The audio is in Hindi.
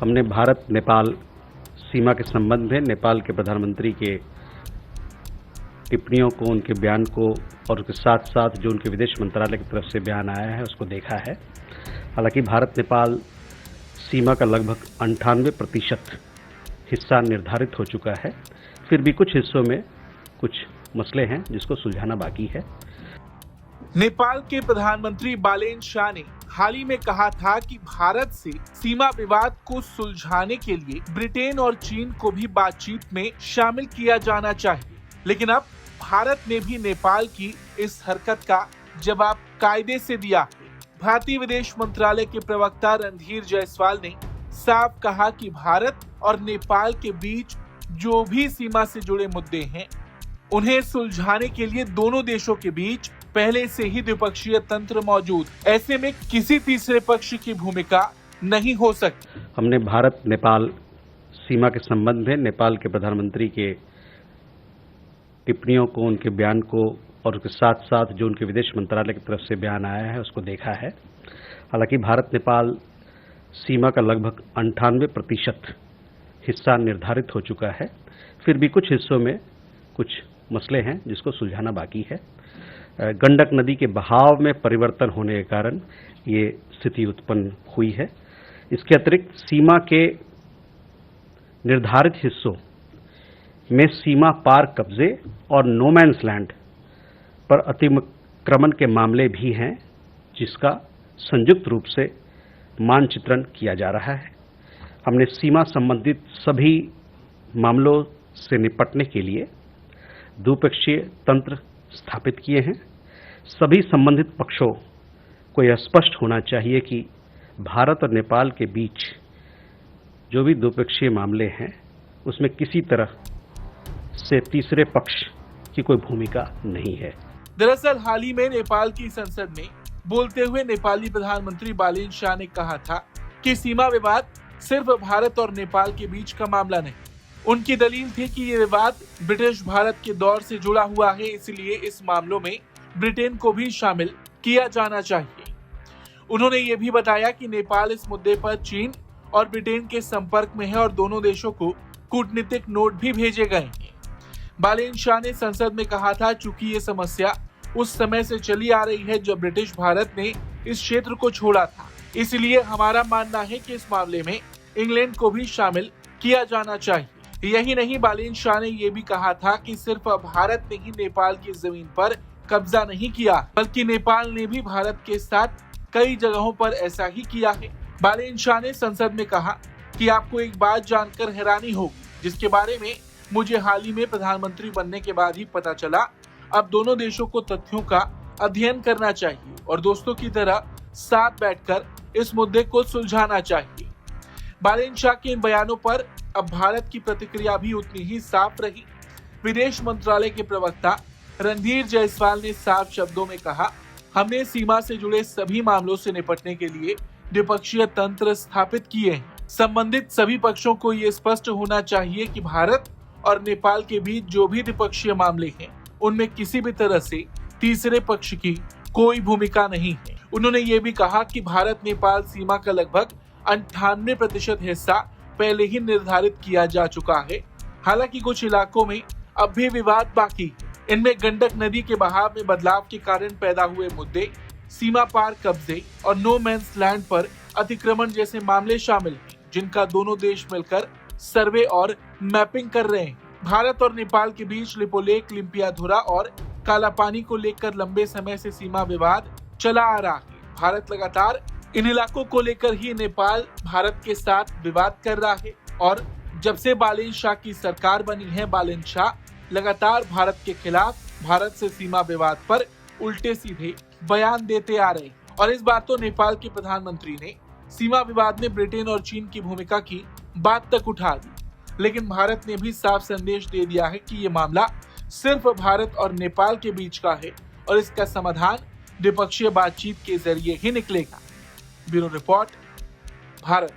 हमने भारत नेपाल सीमा के संबंध में नेपाल के प्रधानमंत्री के टिप्पणियों को, उनके बयान को और उसके साथ साथ जो उनके विदेश मंत्रालय की तरफ से बयान आया है उसको देखा है। हालांकि भारत नेपाल सीमा का लगभग 98% हिस्सा निर्धारित हो चुका है, फिर भी कुछ हिस्सों में कुछ मसले हैं जिसको सुलझाना बाकी है। नेपाल के प्रधानमंत्री बालेन शाह ने हाल ही में कहा था कि भारत से सीमा विवाद को सुलझाने के लिए ब्रिटेन और चीन को भी बातचीत में शामिल किया जाना चाहिए, लेकिन अब भारत ने भी नेपाल की इस हरकत का जवाब कायदे से दिया है। भारतीय विदेश मंत्रालय के प्रवक्ता रणधीर जायसवाल ने साफ कहा कि भारत और नेपाल के बीच जो भी सीमा से जुड़े मुद्दे हैं, उन्हें सुलझाने के लिए दोनों देशों के बीच पहले से ही द्विपक्षीय तंत्र मौजूद, ऐसे में किसी तीसरे पक्ष की भूमिका नहीं हो सकती। हमने भारत नेपाल सीमा के संबंध में नेपाल के प्रधानमंत्री के टिप्पणियों को, उनके बयान को और उसके साथ साथ जो उनके विदेश मंत्रालय की तरफ से बयान आया है उसको देखा है। हालांकि भारत नेपाल सीमा का लगभग 98% हिस्सा निर्धारित हो चुका है, फिर भी कुछ हिस्सों में कुछ मसले हैं जिसको सुलझाना बाकी है। गंडक नदी के बहाव में परिवर्तन होने के कारण ये स्थिति उत्पन्न हुई है। इसके अतिरिक्त सीमा के निर्धारित हिस्सों में सीमा पार कब्जे और नो मैन्स लैंड पर अतिक्रमण के मामले भी हैं, जिसका संयुक्त रूप से मानचित्रण किया जा रहा है। हमने सीमा संबंधित सभी मामलों से निपटने के लिए द्विपक्षीय तंत्र स्थापित किए हैं। सभी संबंधित पक्षों को यह स्पष्ट होना चाहिए कि भारत और नेपाल के बीच जो भी द्विपक्षीय मामले हैं उसमें किसी तरह से तीसरे पक्ष की कोई भूमिका नहीं है। दरअसल हाल ही में नेपाल की संसद में बोलते हुए नेपाली प्रधानमंत्री बालेन शाह ने कहा था कि सीमा विवाद सिर्फ भारत और नेपाल के बीच का मामला नहीं। उनकी दलील थी कि ये विवाद ब्रिटिश भारत के दौर से जुड़ा हुआ है, इसलिए इस मामलों में ब्रिटेन को भी शामिल किया जाना चाहिए। उन्होंने ये भी बताया कि नेपाल इस मुद्दे पर चीन और ब्रिटेन के संपर्क में है और दोनों देशों को कूटनीतिक नोट भी भेजे गए हैं। बालेन शाह ने संसद में कहा था, चूंकि ये समस्या उस समय से चली आ रही है जब ब्रिटिश भारत ने इस क्षेत्र को छोड़ा था, इसलिए हमारा मानना है कि इस मामले में इंग्लैंड को भी शामिल किया जाना चाहिए। यही नहीं, बालेन शाह ने यह भी कहा था कि सिर्फ भारत ने ही नेपाल की जमीन पर कब्जा नहीं किया, बल्कि नेपाल ने भी भारत के साथ कई जगहों पर ऐसा ही किया है। बालेन शाह ने संसद में कहा कि आपको एक बात जानकर हैरानी होगी, जिसके बारे में मुझे हाल ही में प्रधानमंत्री बनने के बाद ही पता चला। अब दोनों देशों को तथ्यों का अध्ययन करना चाहिए और दोस्तों की तरह साथ बैठकर इस मुद्दे को सुलझाना चाहिए। बालेन शाह के इन बयानों पर अब भारत की प्रतिक्रिया भी उतनी ही साफ रही। विदेश मंत्रालय के प्रवक्ता रणधीर जायसवाल ने साफ शब्दों में कहा, हमने सीमा से जुड़े सभी मामलों से निपटने के लिए द्विपक्षीय तंत्र स्थापित किए हैं। संबंधित सभी पक्षों को ये स्पष्ट होना चाहिए कि भारत और नेपाल के बीच जो भी द्विपक्षीय मामले हैं, उनमें किसी भी तरह से तीसरे पक्ष की कोई भूमिका नहीं है। उन्होंने ये भी कहा कि भारत नेपाल सीमा का लगभग 98% हिस्सा पहले ही निर्धारित किया जा चुका है। हालांकि कुछ इलाकों में अब भी विवाद बाकी है। इनमें गंडक नदी के बहाव में बदलाव के कारण पैदा हुए मुद्दे, सीमा पार कब्जे और नो मैन्स लैंड पर अतिक्रमण जैसे मामले शामिल हैं, जिनका दोनों देश मिलकर सर्वे और मैपिंग कर रहे हैं। भारत और नेपाल के बीच लिपोलेक, लिम्पियाधुरा और कालापानी को लेकर लंबे समय से सीमा विवाद चला आ रहा है। भारत लगातार इन इलाकों को लेकर ही नेपाल भारत के साथ विवाद कर रहा है और जब से बालेन शाह की सरकार बनी है, बालेन शाह लगातार भारत के खिलाफ, भारत से सीमा विवाद पर उल्टे सीधे बयान देते आ रहे हैं। और इस बार तो नेपाल के प्रधानमंत्री ने सीमा विवाद में ब्रिटेन और चीन की भूमिका की बात तक उठा दी, लेकिन भारत ने भी साफ संदेश दे दिया है कि ये मामला सिर्फ भारत और नेपाल के बीच का है और इसका समाधान द्विपक्षीय बातचीत के जरिए ही निकलेगा। Bureau report, Bharat.